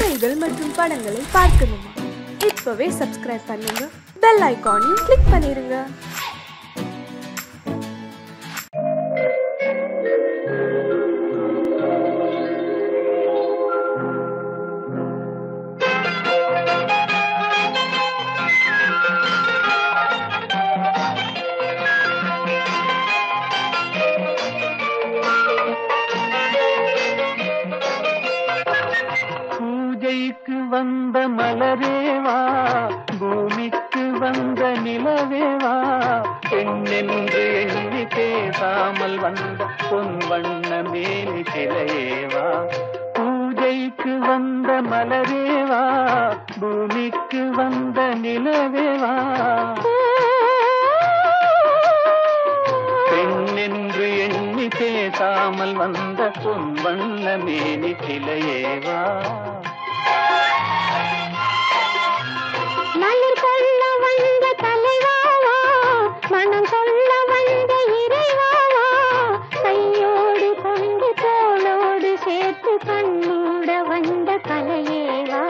கதைகள் மற்றும் படங்களை பார்க்கணுமா? இப்பவே சப்ஸ்கிரைப் பண்ணுங்க, பெல் ஐகானையும் கிளிக் பண்ணிருங்க. பூஜைக்கு வந்த மலரேவா, பூமிக்கு வந்த நிலவேவா, பெண்ணென்று எண்ணி பேசாமல் வந்த பொன் வண்ண மேனி சிலையேவா. பூஜைக்கு வந்த மலரேவா, பூமிக்கு வந்த நிலவேவா, பெண்ணென்று எண்ணி பேசாமல் வந்த பொன் வண்ண மேனி சிலையேவா. மலர் கொள்ள வந்த தலைவாவா, மனம் கொள்ள வந்த இறைவாவா, கையோடு கொண்டு தோளோடு சேர்த்து கண்ணூட வந்த கலையேவா.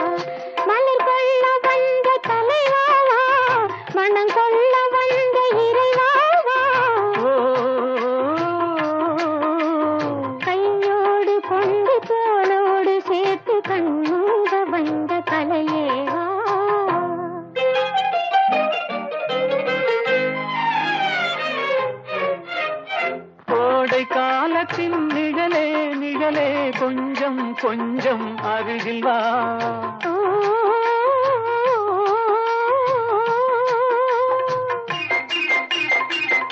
மலர் கொள்ள வந்த தலைவாவா, மனம் கொள்ள வந்த இறைவாவா, கையோடு கொண்டு தோளோடு சேர்த்து கண்ணூட வந்த கலையேவா. கோடை காலத்தின் நிழலே நிழலே, கொஞ்சம் கொஞ்சம் அருகில் வா.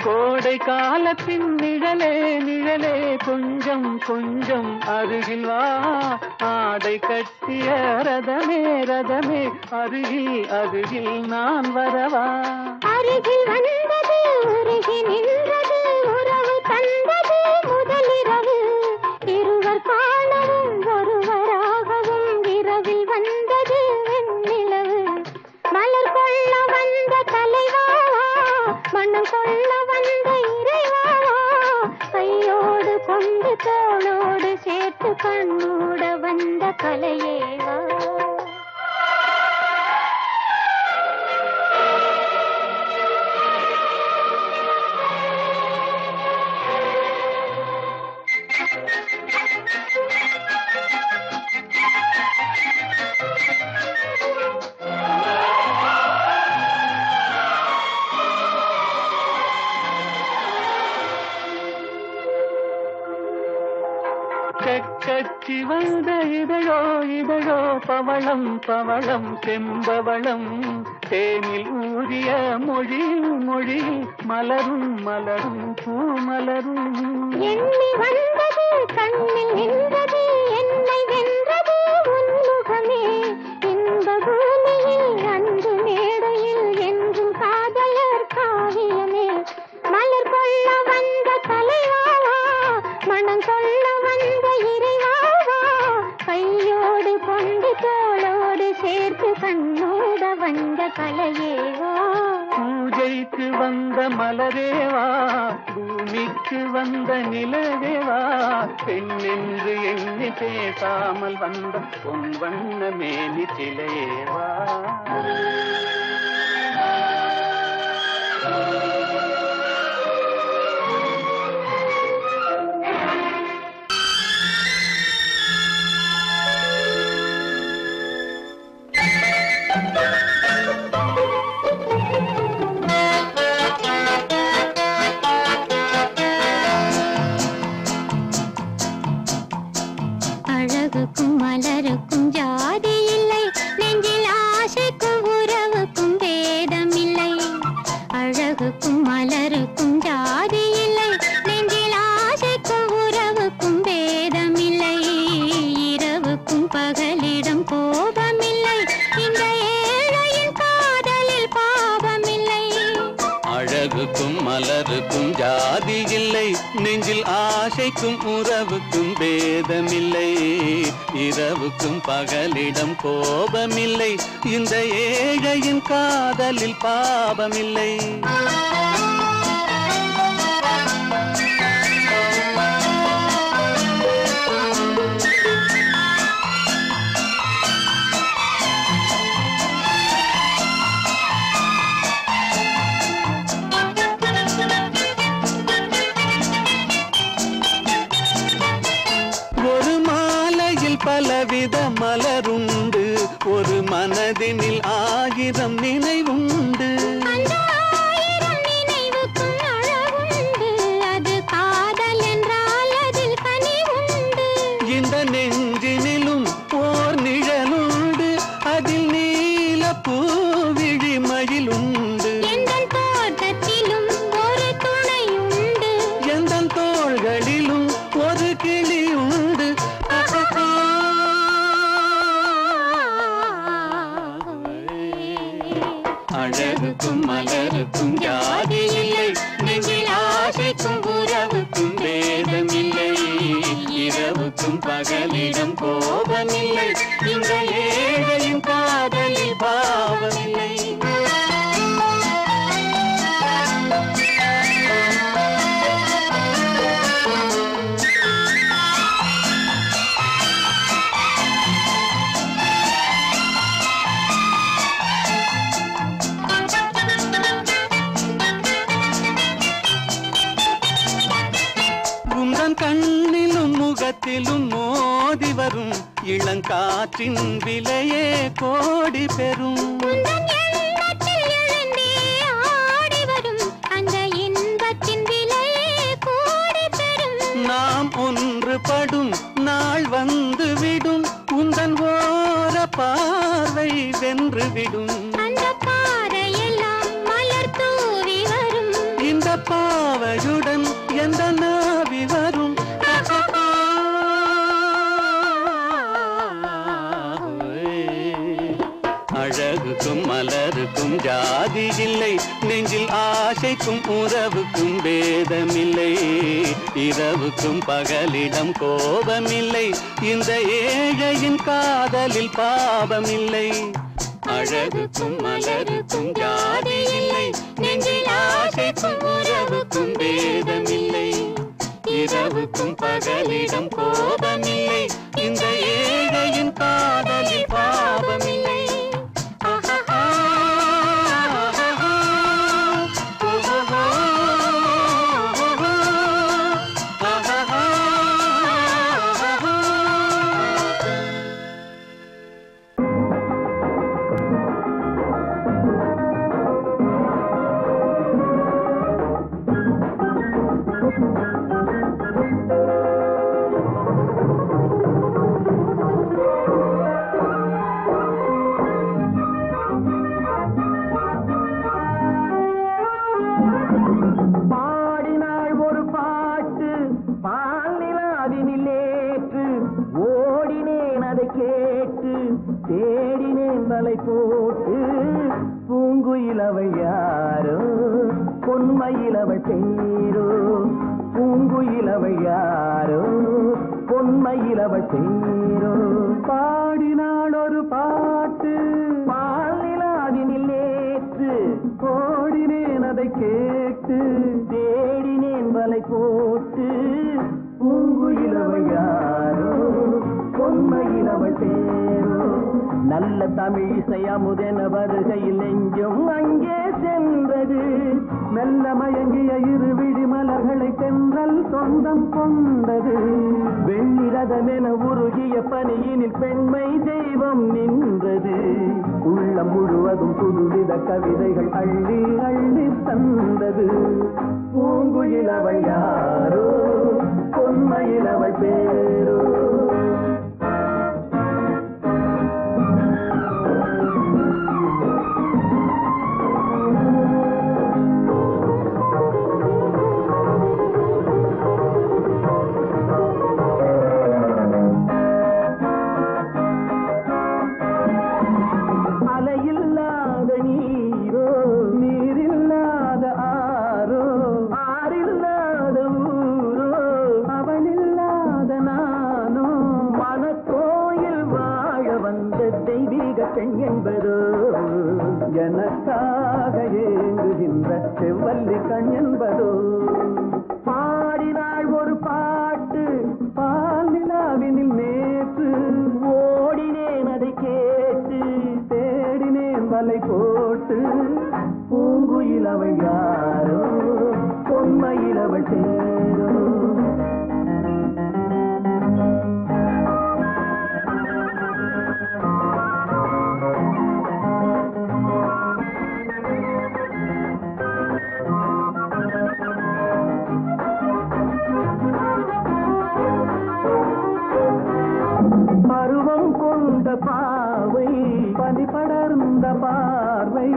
கோடை காலத்தின் நிழலே நிழலே, கொஞ்சம் கொஞ்சம் அருகில் வா. ஆடை கட்டிய ரதமே ரதமே, அருகில் அருகில் நான் வரவா. அருகில் வந்தது உருகி நின்றது, உறவு தந்தது முதலிரவு, இருவர் காணவும் ஒருவராகவும் இரவில் வந்தது வெண்ணிலவு. மலர் கொள்ள வந்த தலைவாவா, மனம் கொள்ள வந்த இறைவாவா, கையோடு கொண்டு தோளோடு சேர்த்து கண்ணூட வந்த கலையேவா. கட்சி வந்த இதழோ இதழோ, பவளம் பவளம் செம்பவளம், தேனில் ஊறிய மொழி மொழி, மலரும் மலரும் பூமலரும். எண்ணி வந்தது கண்ணில் நின்றது, என்னை வென்றது உன்முகமே. இந்த பூமியில் அன்று மேடையில் என்றும் காதலர் காவியமே. மலர் கொள்ள வந்த தலைவாவா, மனம் கொள்ள வந்த இறைவாவா, கையோடு கொண்டு தோளோடு சேர்த்து கண்ணோட வந்த கலையேவா. பூஜைக்கு வந்த மலரேவா, பூமிக்கு வந்த நிலவேவா, பெண்ணென்று எண்ணி பேசாமல் வந்த பொன் வண்ண மேனி சிலையேவா. அழகுக்கும் மலருக்கும் ஜாதி இல்லை, நெஞ்சில் ஆசைக்கும் உறவுக்கும் பேதம் இல்லை. அழகுக்கும் மலருக்கும் ஜாதி இல்லை, நெஞ்சில் ஆசைக்கும் உறவுக்கும் பேதம் இல்லை. இரவுக்கும் பகலிடம் கோபமில்லை, இந்த ஏழையின் காதலில் பாவமில்லை. அழகுக்கும் மலருக்கும் ஜாதி இல்லை, நெஞ்சில் ஆசைக்கும் உறவுக்கும் பேதமில்லை. இரவுக்கும் பகலிடம் கோபமில்லை, இந்த ஏழையின் காதலில் பாவமில்லை. மலருண்டு ஒரு மனதினில் 1000 நினைவுண்டு அந்த 1000 நினைவுக்கும் அழகுண்டு அது காதல் என்றால் அதில் கனிவுண்டு இந்த நெஞ்சினிலும் ஓர் நிழலுண்டு அதில் நீல பூவிழி மயிலுண்டு எந்தன் தோட்டத்திலும் ஒரு துணையுண்டு எந்தன் தோள்களிலும் ஒரு கிளியுண்டு அழகுக்கும் மலருக்கும் ஜாதி இல்லை நெஞ்சில் ஆசைக்கும் உறவுக்கும் வேதமில்லை இரவுக்கும் பகலிடம் கோபமில்லை இந்த ஏழையும் காதலில் பாவமில்லை கண்ணிலும் முகத்திலும் மோதி வரும் இளங்காற்றின் விலையே கோடி பெறும் நாம் ஒன்றுபடும் நாள் வந்து விடும் உந்தன் ஓர பார்வை வென்றுவிடும் இந்த பாவையுடன் எந்த நாவி வரும் அழகுக்கும் மலருக்கும் ஜாதி இல்லை நெஞ்சில் ஆசைக்கும் உறவுக்கும் வேதமில்லை இரவுக்கும் பகலிடம் கோபமில்லை இந்த ஏழையின் காதலில் பாவமில்லை அழகுக்கும் மலருக்கும் ஜாதி இல்லை நெஞ்சில் ஆசைக்கும் உறவுக்கும் வேதமில்லை இரவுக்கும் பகலிடம் கோபமில்லை இந்த ஏழையின் காதலில் பாவமில்லை தேடினேன் வலை போட்டு பூங்குயிலவை யாரோ பொன்மயிலவள் பேரோ பூங்குயிலவை யாரோ பொன்மயிலவள் பேரோ பாடினாள் ஒரு பாட்டு பாலிலாவினில் நேற்று ஓடினேன் அதை கேட்டு தேடினேன் வலை போட்டு பூங்குயிலவை யாரோ பொன்மயிலவள் பேரோ நல்ல தமிழ் இசை அமுதென வருகையில் நெஞ்சும் அங்கே சென்றது மெல்ல மயங்கிய இருவிழி மலர்களை தென்றல் சொந்தம் கொண்டது வெண்ணிரதமென உருகிய பனியினில் பெண்மை தெய்வம் நின்றது உள்ளம் முழுவதும் புதுவித கவிதைகள் அள்ளி அள்ளி தந்தது பூங்குயிலவள் யாரோ பொன்மயிலவள் பேரோ பெண் என்பதோ எனக்காக ஏங்குகின்ற செவ்வல்லி கண் என்பதோ பாடினாள் ஒரு பாட்டு பால் நிலாவினில் நேற்று ஓடினேன் அதை கேட்டு தேடினேன் வலை போட்டு பூங்குயிலவள் யாரோ பொன்மயிலவள் பேரோ பாவை பனி படர்ந்த பார்வை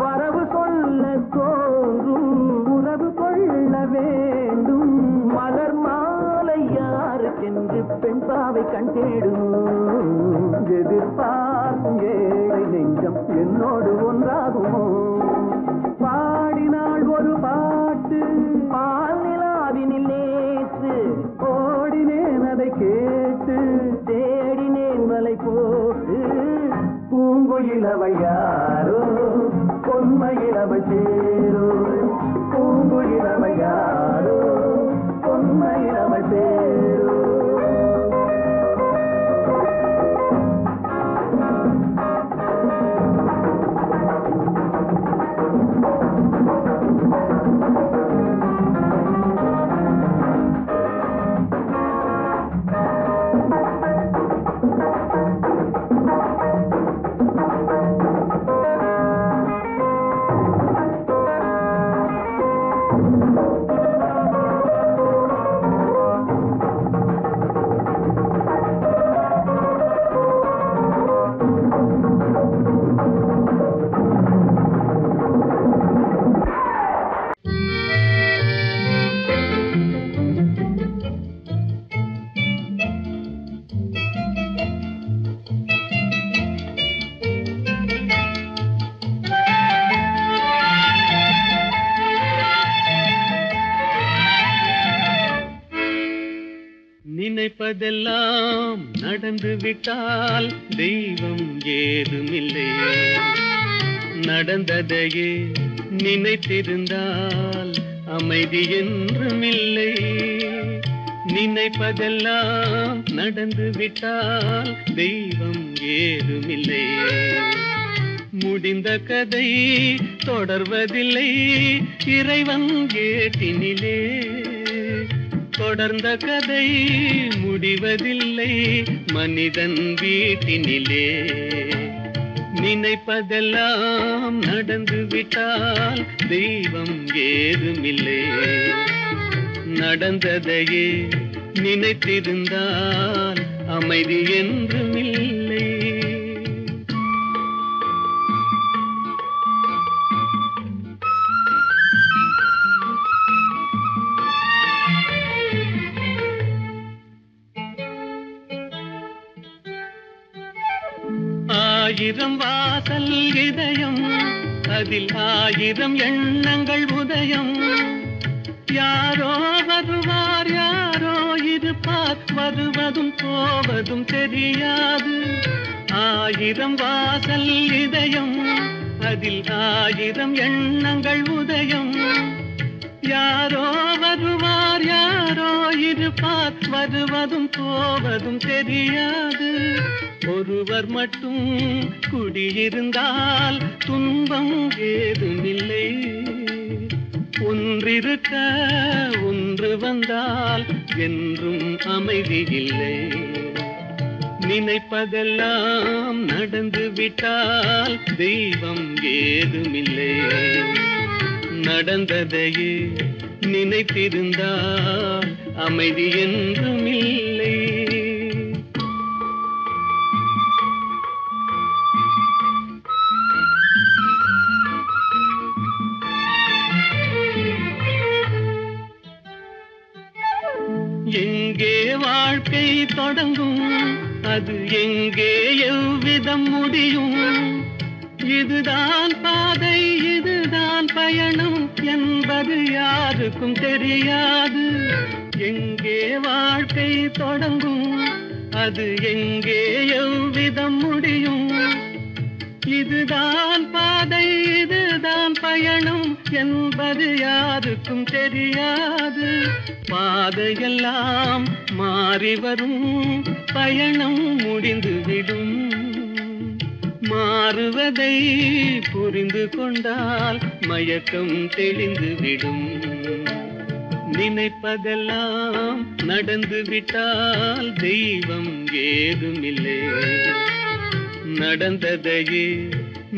வரவு சொல்ல தோன்றும் உறவு கொள்ள வேண்டும் மலர் மாலை யாருக்கென்று பெண் பாவை கண் தேடும் எதிர்பார்க்கும் ஏழை நெஞ்சம் என்னோடு ஒன்றாகுமோ பாடினாள் ஒரு பாட்டு பால் நிலாவினில் நேற்று ஓடினேன் அதை கேட்டு தேடினேன் மலை போட்டு பூங்குயிலவை யாரோ பொன்மையிலவை சேரோ பூங்குயிலவை யாரோ பொன்மையிலவை சேரோ நினைப்பதெல்லாம் நடந்து விட்டால் தெய்வம் ஏதுமில்லை நடந்ததையே நினைத்திருந்தால் அமைதி என்றுமில்லை நினைப்பதெல்லாம் நடந்து விட்டால் தெய்வம் ஏதுமில்லை முடிந்த கதை தொடர்வதில்லை இறைவன் ஏட்டினிலே தொடர்ந்த கதை முடிவதில்லை மனிதன் வீட்டினிலே நினைப்பதெல்லாம் நடந்து விட்டால் தெய்வம் ஏதுமில்லை நடந்ததையே நினைத்திருந்தால் அமைதி என்றுமில்லை ஆயிரம் வாசல் இதயம் அதில் ஆயிரம் எண்ணங்கள் உதயம் யாரோ வருவார் யாரோ இருப்பார் வருவதும் போவதும் தெரியாது ஆயிரம் வாசல் இதயம் அதில் ஆயிரம் எண்ணங்கள் உதயம் யாரோ வருவார் யாரோ இருப்பார் வருவதும் போவதும் தெரியாது ஒருவர் மட்டும் குடியிருந்தால் துன்பம் ஏதுமில்லை ஒன்றிருக்க ஒன்று வந்தால் என்றும் அமைதி இல்லை நினைப்பதெல்லாம் நடந்து விட்டால் தெய்வம் ஏதுமில்லை நடந்ததையே நினைத்திருந்தால் அமைதி என்றுமில்லை எங்கே வாழ்க்கை தொடங்கும் அது எங்கே எவ்விதம் முடியும் இதுதான் பாதை இதுதான் பயணம் என்பது யாருக்கும் தெரியாது எங்கே வாழ்க்கை தொடங்கும் அது எங்கே எவ்விதம் முடியும் இதுதான் பாதை இதுதான் பயணம் என்பது யாருக்கும் தெரியாது பாதையெல்லாம் மாறி வரும் பயணம் முடிந்துவிடும் மாறுவதை புரிந்து கொண்டால் மயக்கம் தெளிந்துவிடும் நினைப்பதெல்லாம் நடந்து விட்டால் தெய்வம் ஏதுமில்லை நடந்ததையே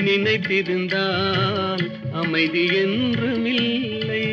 நினைத்திருந்தால் அமைதி என்றுமில்லை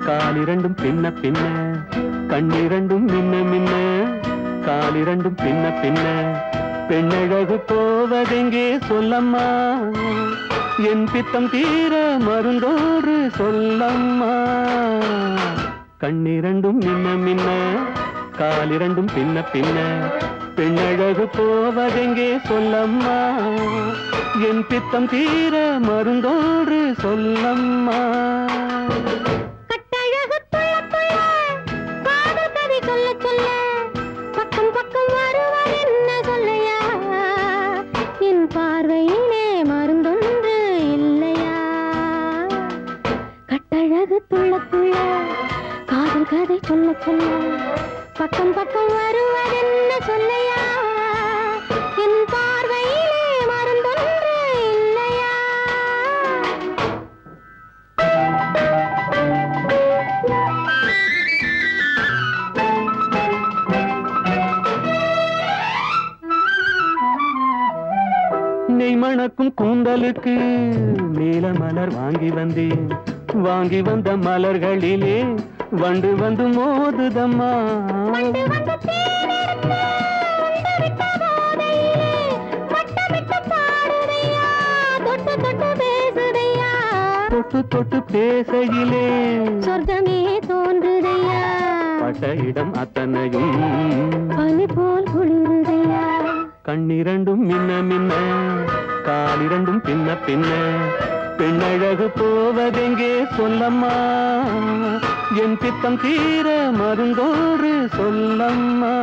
காலிரண்டும் பின்ன பின்ன கண்ணிரண்டும் மின்ன மின்ன காலிரண்டும் பின்ன பின்ன பெண்ணழகு போவதெங்கே சொல்லம்மா என் பித்தம் தீர மருந்தோடு சொல்லம்மா கண்ணிரண்டும் மின்ன மின்ன காலிரண்டும் பின்ன பின்ன பெண்ணழகு போவதெங்கே சொல்லம்மா என் பித்தம் தீர மருந்தோடு சொல்லம்மா கட்டழகு துள்ள துள்ள காதல் கதை சொல்ல சொல்ல பக்கம் பக்கம் வருவார் என்ன சொல்லையா என் பார்வையிலே மருந்தொன்று இல்லையா கட்டழகு துள்ள துள்ள காதல் கதை சொல்ல சொல்ல பக்கம் பக்கம் வருவார் என்ன சொல்லையா என் பார்வையிலே மருந்தொன்று இல்லையா நெய் மணக்கும் கூந்தலுக்கு நீல மலர் வாங்கி வந்தேன் வாங்கி வந்த மலர்களிலே வண்டு வந்து மோதுதம்மா வண்டு வந்து தேனெடுத்து உண்டு விட்ட போதையிலே வட்டமிட்டு பாடுதையா தொட்டு தொட்டு பேசுதையா தொட்டு தொட்டு பேசையிலே சொர்க்கமே தோன்றுதையா பட்ட இடம் அத்தனையும் பனி போல் குளிருதையா கண்ணிரண்டும் மின்ன மின்ன காலிரண்டும் பின்ன பின்ன பெண்ணழகு போவதெங்கே சொல்லம்மா என் பித்தம் தீர மருந்தோடு சொல்லம்மா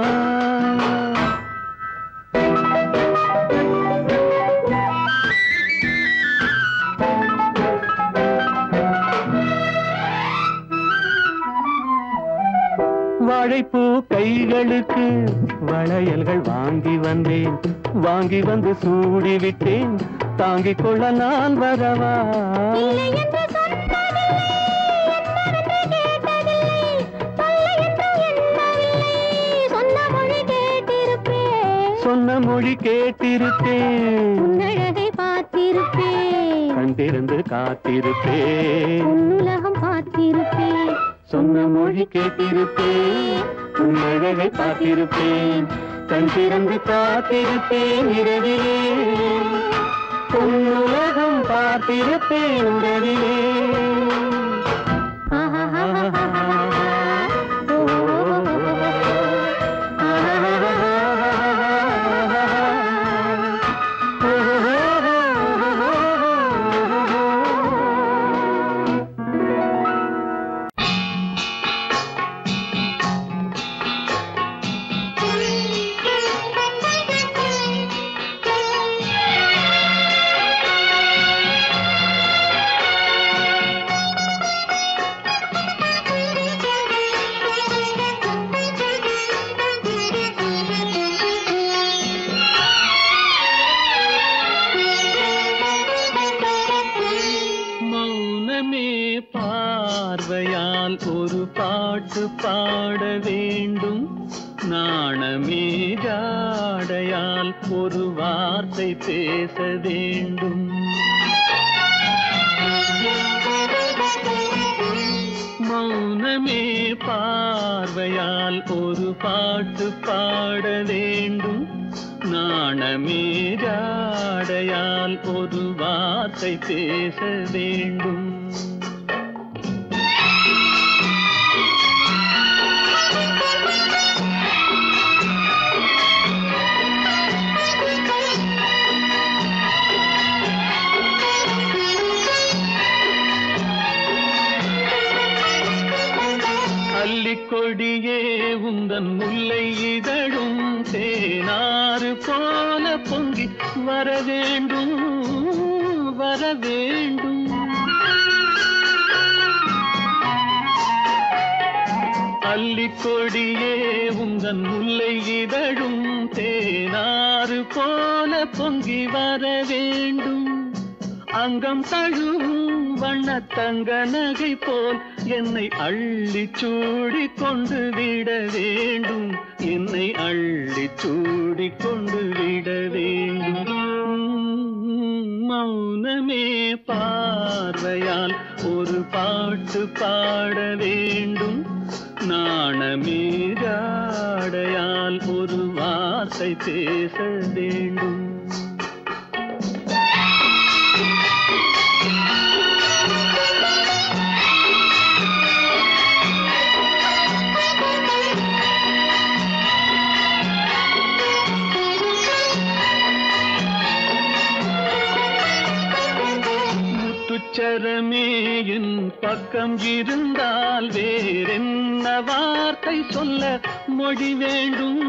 வாழைப்பூ கைகளுக்கு வளையல்கள் வாங்கி வந்தேன் வாங்கி வந்து சூடி விட்டேன் தாங்கிக் கொள்ள நான் வரவா இல்லை என்று சொன்னதில்லை என்னவென்று கேட்டதில்லை தொல்லை என்று எண்ணவில்லை சொன்ன மொழி கேட்டிருப்பேன் சொன்ன மொழி கேட்டிருப்பேன் உன்னழகை பார்த்திருப்பேன் கண்டிருந்து காத்திருப்பேன் உன்னுலகம் பார்த்திருப்பேன் சொன்ன மொழி கேட்டிருப்பேன் உன்னழகை பார்த்திருப்பேன் கண் திறந்து காத்திருப்பேன் இரவிலே உன்னுலகம் பார்த்திருப்பேன் உறவிலே பார்வையால் ஒரு பாட்டு பாட வேண்டும் நாணமே ஜாடையால் ஒரு வார்த்தை பேச வேண்டும் மௌனமே பார்வையால் ஒரு பாட்டு பாட வேண்டும் நாணமே ஜாடையால் ஒரு வார்த்தை பேச வேண்டும் கொடியே உந்தன் முல்லை இதழும் தேனாறு போல பொங்கி வர வேண்டும் வர வேண்டும் அல்லிக்கொடியே உந்தன் முல்லை இதழும் தேனாறு போல பொங்கி வர வேண்டும் அங்கம் தழுவும் வண்ணத்தங்க நகை போல் என்னை அள்ளி சூடி கொண்டு விட வேண்டும் என்னை அள்ளி சூடி கொண்டு விட வேண்டும் மௌனமே பார்வையால் ஒரு பாட்டு பாட வேண்டும், நாணமே ஜாடையால் ஒரு வார்த்தை பேச வேண்டும். முத்துச்சரமே என் பக்கம் இருந்தால் வேறென்ன வார்த்தை சொல்ல மொழி வேண்டும்,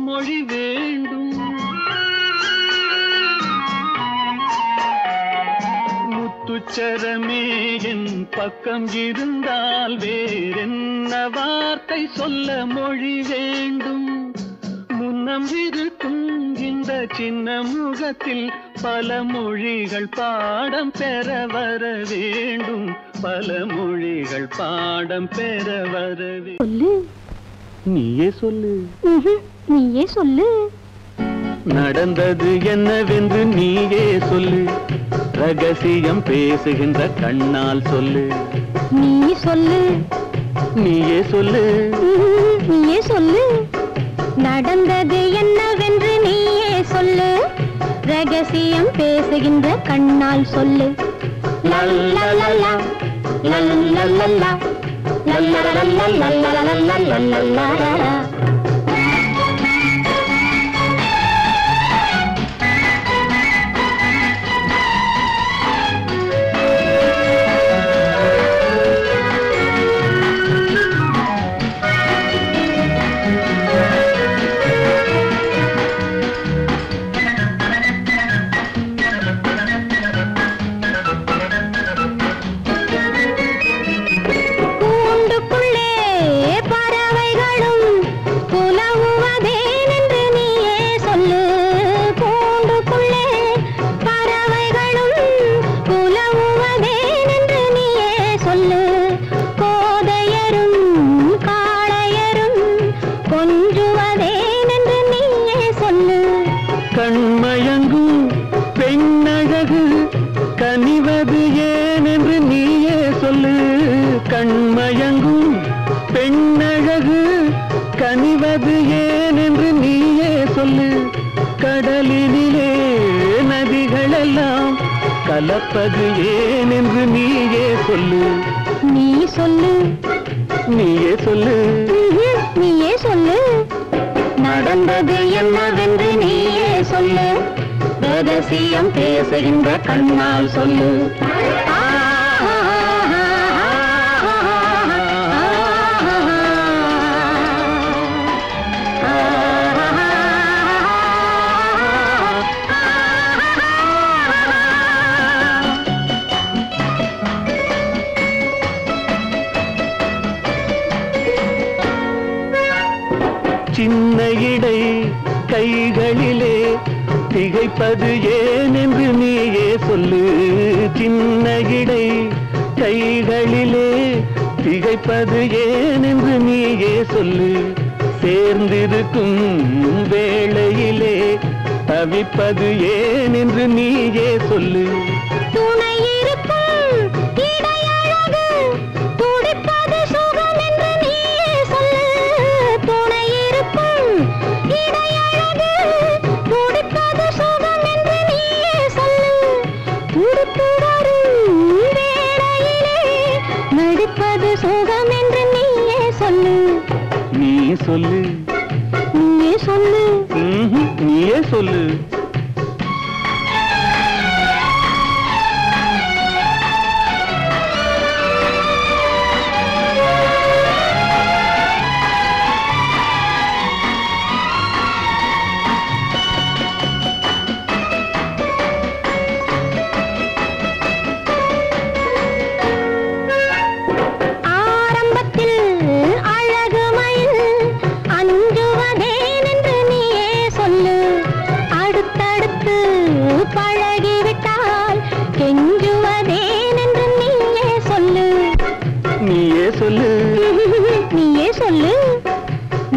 மொழி வேண்டும். முத்துச்சரமே என் பக்கம் இருந்தால் வேறென்ன வார்த்தை சொல்ல மொழி வேண்டும். முன்னம் இருக்கும் இந்த சின்ன முகத்தில் பல மொழிகள் பாடம் பெற வர வேண்டும், பல மொழிகள் பாடம் பெற வர வேண்டும். நீயே சொல்லு, நீயே சொல்லு. நடந்தது என்னவென்று நீயே சொல்லு, ரகசியம் பேசுகின்ற கண்ணால் சொல்லு. நீ சொல்லு, நீயே சொல்லு, நீயே சொல்லு. நடந்தது என்னவென்று நீயே சொல்லு, ரகசியம் பேசுகின்ற கண்ணால் சொல்லு. லல்லலலா லல்லலலா லல்லலலலா. கண்மயங்கும் பெண்ணழகு கனிவது ஏனென்று நீயே சொல்லு. கண்மயங்கும் பெண்ணழகு கனிவது ஏனென்று நீயே சொல்லு. கடலினிலே நதிகளெல்லாம் கலப்பது ஏனென்று நீயே சொல்லு. நீ சொல்லு, நீயே சொல்லு, நீயே சொல்லு. நடந்தது என்னவென்று நீயே சொல்லு, ரகசியம் பேசுகின்ற கண்ணால் சொல்லு. சின்ன இடை கைகளிலே திகைப்பது ஏனென்று நீயே சொல்லு. சின்ன இடை கைகளிலே திகைப்பது ஏனென்று நீயே சொல்லு. சேர்ந்திருக்கும் வேளையிலே தவிப்பது ஏனென்று நீயே சொல்லு. துணை இருக்கும் இடையழகு துடிப்பது சுகம் என்று நீயே சொல்லு. துணை இருக்கும் இடையழகு துடிப்பது சுகம் என்று நீயே சொல்லு. துடிப்பு வரும் வேளையிலே நடிப்பது சுகம் என்று நீயே சொல்லு. நீ சொல்லு, நீயே சொல்லு, நீயே சொல்லு.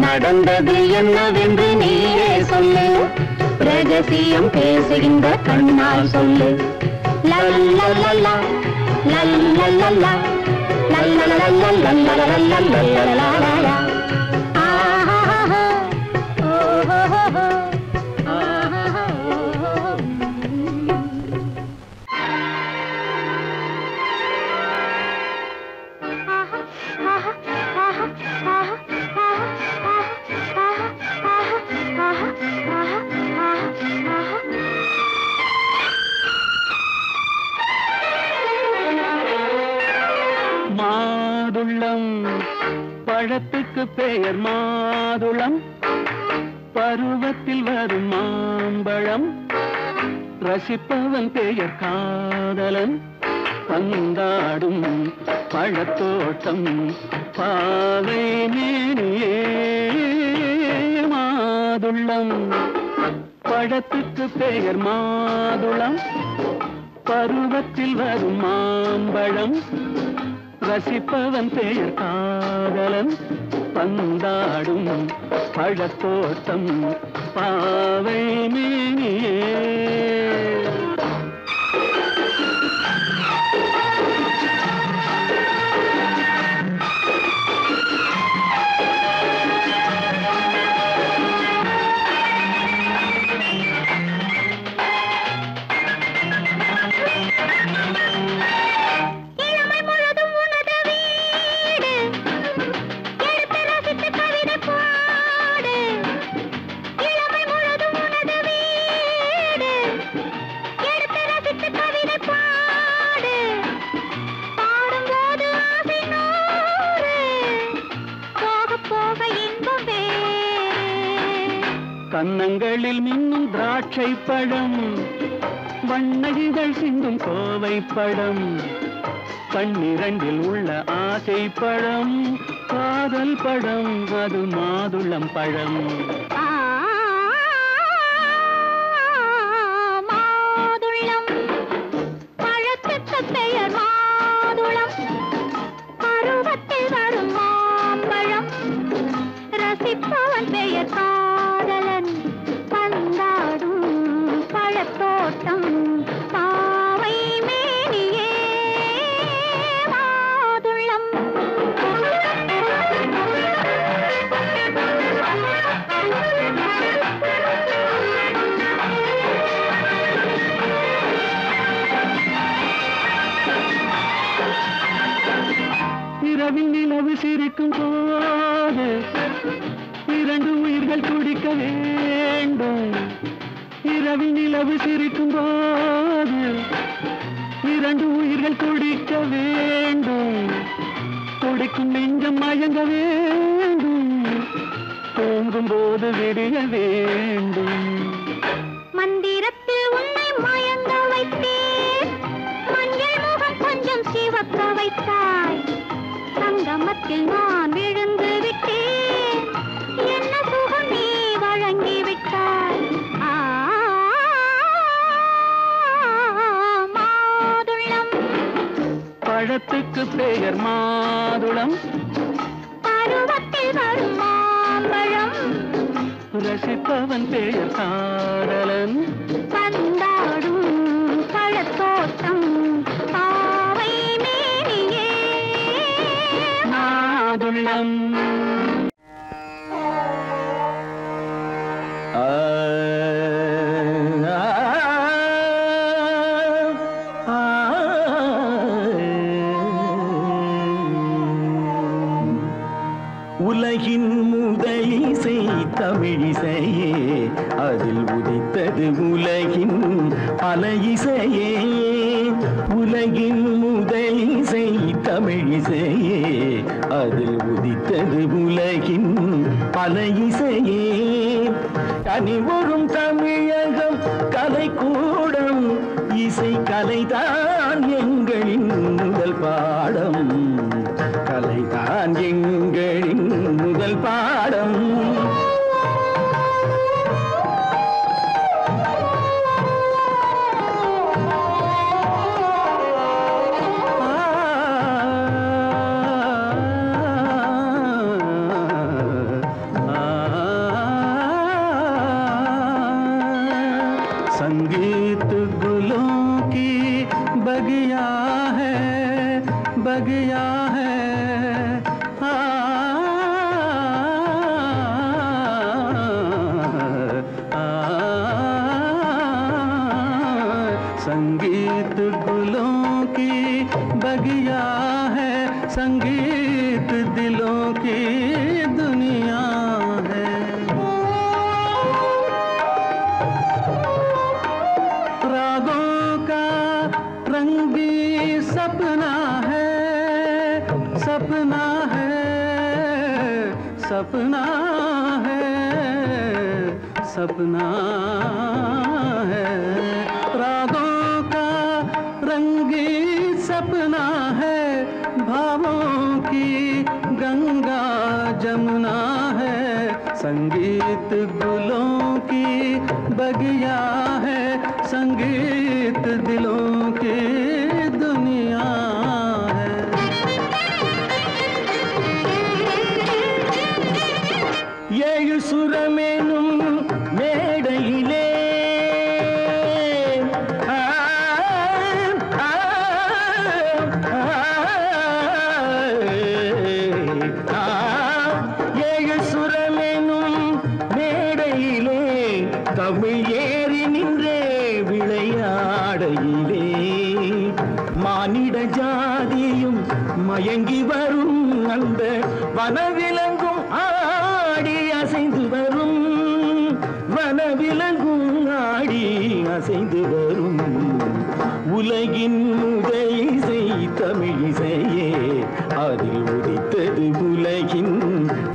நடந்தது என்னவென்று நீயே சொல்லு, ரகசியம் பேசுகின்ற கண்ணால் சொல்லு. லல்லல்லல்லா லல்லல்லல்லா லல்லல்லல்லல்லல்லல்லல்லல்லல்லல்லல்லா. ஆஹா ஓஹோ ஆஹா. மாதுளம் பழத்துக்கு பெயர் மாதுளம், பருவத்தில் வரும் மாம்பழம், ரசிப்பவன் பெயர் காதலன், பந்தாடும் பழத்தோட்டம் பாவை மேனியே. மாதுளம் பழத்துக்கு பெயர் மாதுளம், பருவத்தில் வரும் மாம்பழம், ரசிப்பவன் பெயர் காதலன், பந்தாடும் பழத்தோட்டம் பாவை மேனியே. கன்னங்களில் மின்னும் திராட்சை பழம், வண்ண இதழ் சிந்தும் கோவை பழம், கண்ணிரண்டில் உள்ள ஆசை பழம் காதல் பழம், அது மாதுளம் பழம். மாதுளம் பழத்துக்கு பெயர் மாதுளம், பருவத்தில் வரும் மாம்பழம், ரசிப்பவன் பெயர் காதலன், பந்தாடும் பழத்தோட்டம் பாவை மேனியே. மாதுளம் இரவில் நிலவு சிரிக்கும் போது இரண்டு உயிர்கள் துடிக்க வேண்டும். இரவில் நிலவு சிரிக்கும் போது இரண்டு உயிர்கள் துடிக்க வேண்டும். துடிக்கும் நெஞ்சம் மயங்க வேண்டும், தூங்கும் போது விடிய வேண்டும். மந்திரத்தில் உன்னை மயங்க வைத்தேன், மஞ்சள் முகம் கொஞ்சம் சிவக்க வைத்தாய், சங்கமத்தில் நான் விழுந்து விட்டேன், என்ன சுகம் நீ வழங்கி விட்டாய். மாதுளம் பழத்துக்கு பெயர் மாதுளம், பருவத்தில் வரும் மாம்பழம், ரசிப்பவன் பெயர் காதலன், பந்தாடும் பழத்தோட்டம் பாவை மேனியே. மாதுளம். உலகின் முதலிசை தமிழிசையே, அதில் உதித்தது உலகின் பல இசையே. உலகின் முதலிசை தமிழிசையே, அதில் உதித்தது உலகின் பல இசையே. கனிவரும் தமிழகம் கலைக்கூடம், இசை கலைதான் எங்களின் முதல் பாடம், கலைதான் எங்களின் முதல் பாடம். संगीत दिलों की दुनिया है। रागों का रंगी सपना है, सपना है, सपना है, सपना है। रागों का रंगी सपना है, भावों की गंगा जमुना है। संगीत गुलों की बगिया है, संगीत दिलों की दुनिया है। ஏழு சுரமேனும் மேடையிலே ஏழு சுரமேனும் மேடையிலே தமிழ் ஏறி நின்றே விளையாடையிலே மானிட ஜாதியும் மயங்கி வரும் அந்த வனவிலங்கும் ஆடி அசைந்து வரும், வனவிலங்கும் ஆடி அசைந்து வரும். உலகின் முதல் இசை தமிழ் இசையே, அதில் உதித்தது உலகின்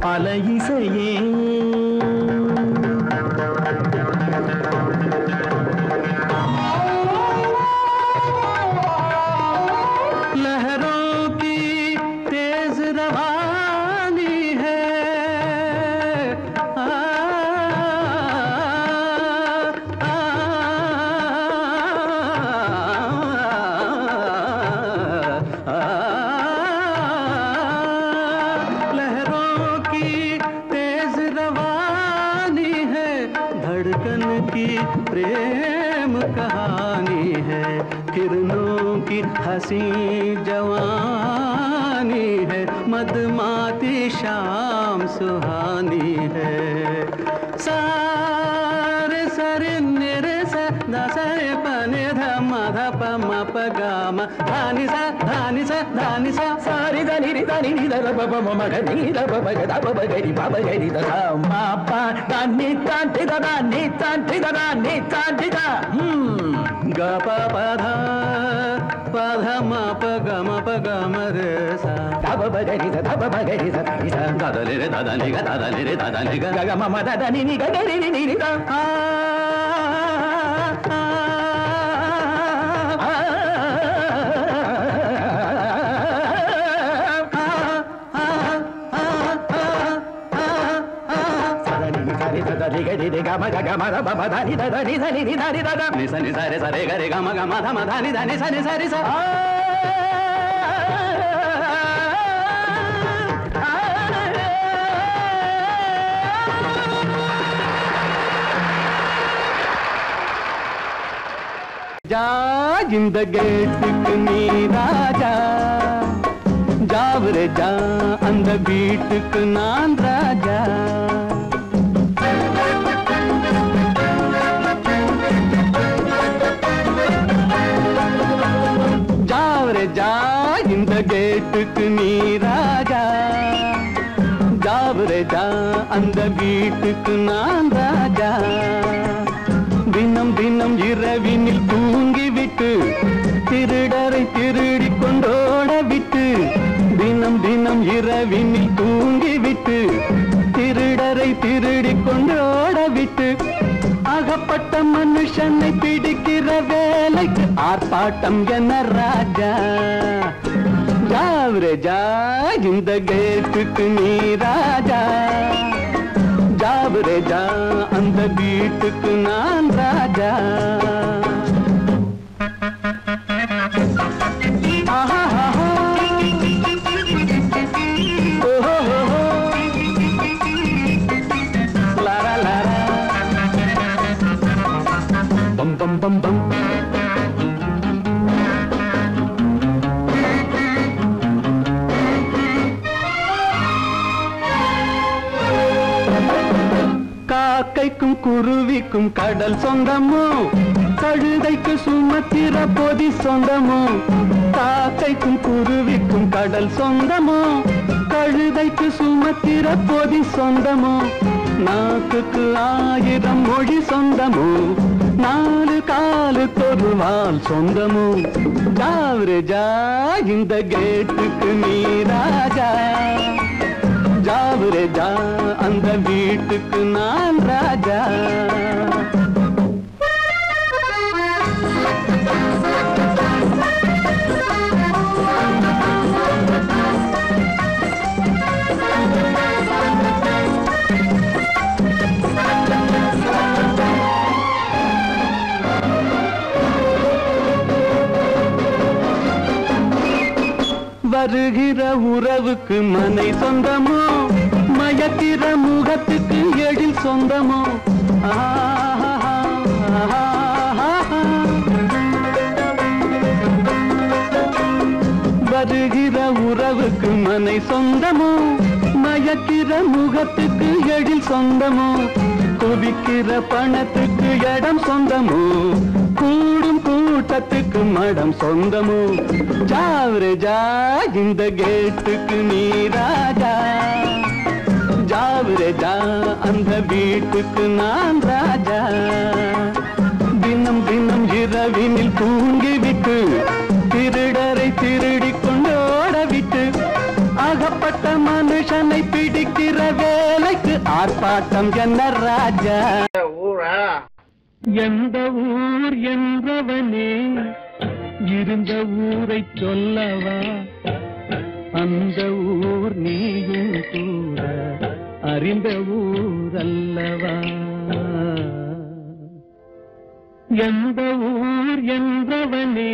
பல இசையே. लहरों की तेज रवानी है, लहरों की तेज रवानी है, धड़कन की प्रेम कहानी है। किरणों की हंसी जवानी है, मदमाती शाम सुहानी है। सारे सरे निरे सा दा सरे पने ध म ध प म प ग म धानी सा धानी सा धानी सा सारी ध नि रि ध नि ध र प प म म ग नि ध प प ग ध प प ग रि प प ग रि ध ध म प ध नि ध ति ध नि ध ति ध नि ध ति ध ग प प ध प ध म प ग म प ग म रे सा ध प प ग रि ध ध प प ग रि ध नि सा ध ध नि रे ध ध नि ग ध ध नि रे ध ध नि ग ग म म ध ध नि नि ग ग रि रि नि रि ध जा இந்த கேட்டுக்கு நீ ராஜா, ஜாவரே ஜா அந்த வீட்டுக்கு நான் ராஜா. ஜாவரே ஜா இந்த கேட்டுக்கு நீ ராஜா, ஜாவரே ஜா அந்த வீட்டுக்கு நான் ராஜா. தினம் தினம் இரவினில் தூங்கிவிட்டு திருடரை திருடி கொண்டோட விட்டு, தினம் தினம் இரவினில் தூங்கிவிட்டு திருடரை திருடி கொண்டோட விட்டு, அகப்பட்ட மனுஷனை பிடிக்கிற வேலைக்கு ஆர்ப்பாட்டம் என ராஜா. ஜாவரே ஜா இந்த கேட்டுக்கு நீ ராஜா, ஜாவரே ஜா அந்த வீட்டுக்கு நான் ராஜா. Bum bum bum bum. காக்கைக்கும் குருவிக்கும் கடல் சொந்தமோ, கழுதைக்கு சுமத்திர பொதி சொந்தமோ, காக்கைக்கும் குருவிக்கும் கடல் சொந்தமோ கழுதைக்கு சுமத்திர பொதி சொந்தமோ நாக்குக்கு 1000 மொழி சொந்தமோ 4 காலுக்கு ஒரு வால் சொந்தமோ ஜாவரே ஜா இந்த கேட்டுக்கு நீ ராஜா ஜாவரே ஜா அந்த வீட்டுக்கு நான் ராஜா வருகிற உறவுக்கு மனை சொந்தமோ மயக்கிற முகத்துக்கு எழில் சொந்தமோ வருகிற உறவுக்கு மனை சொந்தமோ மயக்கிற முகத்துக்கு எழில் சொந்தமோ குவிக்கிற பணத்துக்கு இடம் சொந்தமோ கூடும் கூட்டத்துக்கு மடம் சொந்தமோ ஜாவரே ஜா இந்த கேட்டுக்கு நீ ராஜா ஜாவரே ஜா அந்த வீட்டுக்கு நான் ராஜா தினம் தினம் இரவினில் தூங்கிவிட்டு திருடரை திருடி கொண்டோட விட்டு அகப்பட்ட மனுஷனை பிடிக்கிற வேலைக்கு ஆர்ப்பாட்டம் என்ன ராஜா எந்த ஊர் என்றவனே இருந்த ஊரை சொல்லவா அந்த ஊர் நீயும் கூட அறிந்த ஊர் அல்லவா எந்த ஊர் என்றவனே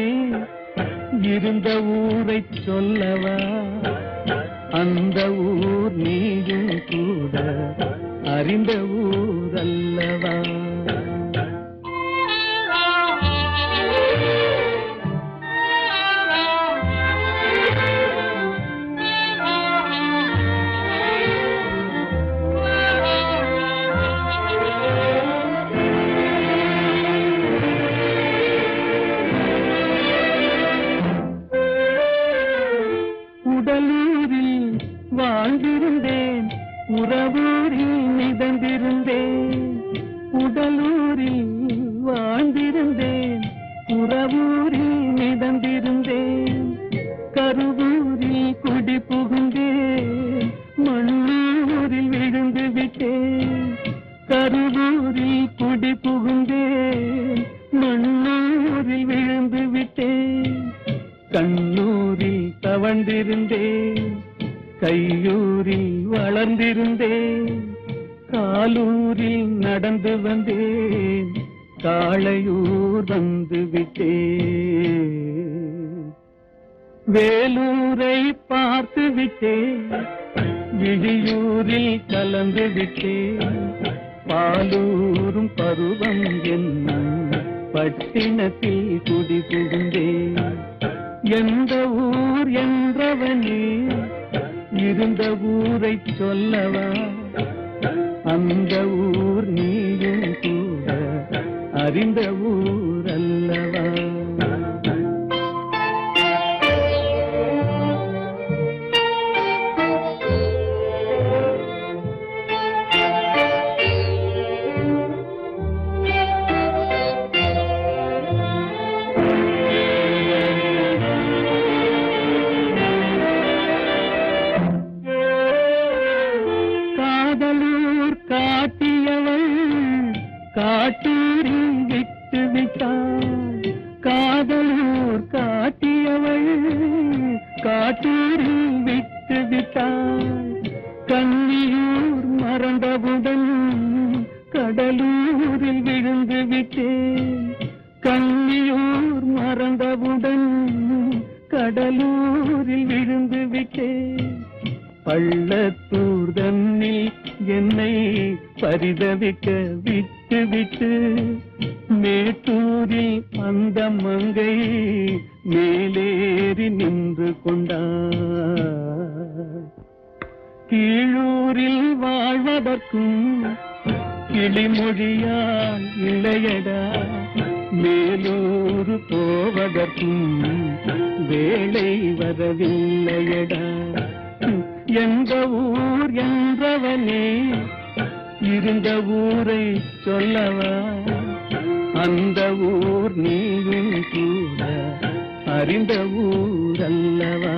இருந்த ஊரை சொல்லவா அந்த ஊர் நீயும் கூட அறிந்த ஊர் அல்லவா உடலூரில் வாழ்ந்திருந்தேன் உறவூரில் மிதந்திருந்தேன் உடலூரில் வாழ்ந்திருந்தேன் உறவூரில் மிதந்திருந்தேன் கருவூரில் குடி புகுந்தேன் மண்ணூரில் விழுந்து விட்டேன் கருவூரில் குடி புகுந்தேன் மண்ணூரில் விழுந்து விட்டேன் கண்ணூரில் தவழ்ந்திருந்தேன் கையூரில் வளர்ந்திருந்தேன் காலூரில் நடந்து வந்தேன் காளையூர் வந்து விட்டேன் வேலூரை பார்த்து விட்டேன் விழியூரில் கலந்து விட்டேன் பாலூரும் பருவம் என்னும் பட்டினத்தில் குடி புகுந்தேன் எந்த ஊர் என்றவனே இருந்த ஊரை சொல்லவா அந்த ஊர் நீயும் கூட அறிந்த ஊர் அல்லவா காட்டியவள் காட்டூரில் விட்டு விட்டாள் காதலூர் காட்டியவள் காட்டூரில் விட்டு விட்டாள் கன்னியூர் மறந்தவுடன் கடலூரில் விழுந்து விட்டேன் கன்னியூர் மறந்தவுடன் கடலூரில் விழுந்து விட்டேன் பள்ளத்தூர் தன்னில் என்னை பரிதவிக்க விட்டு விட்டு மேட்டூரில் அந்த மங்கை மேலேறி நின்று கொண்டார் கீழூரில் வாழ்வதற்கும் கிளிமொழியால் இல்லையடா மேலூர் போவதற்கும் வேளை வரவில்லையடா. எந்த ஊர் என்றவனே இருந்த ஊரை சொல்லவா, அந்த ஊர் நீயும் கூட அறிந்த ஊர் அல்லவா.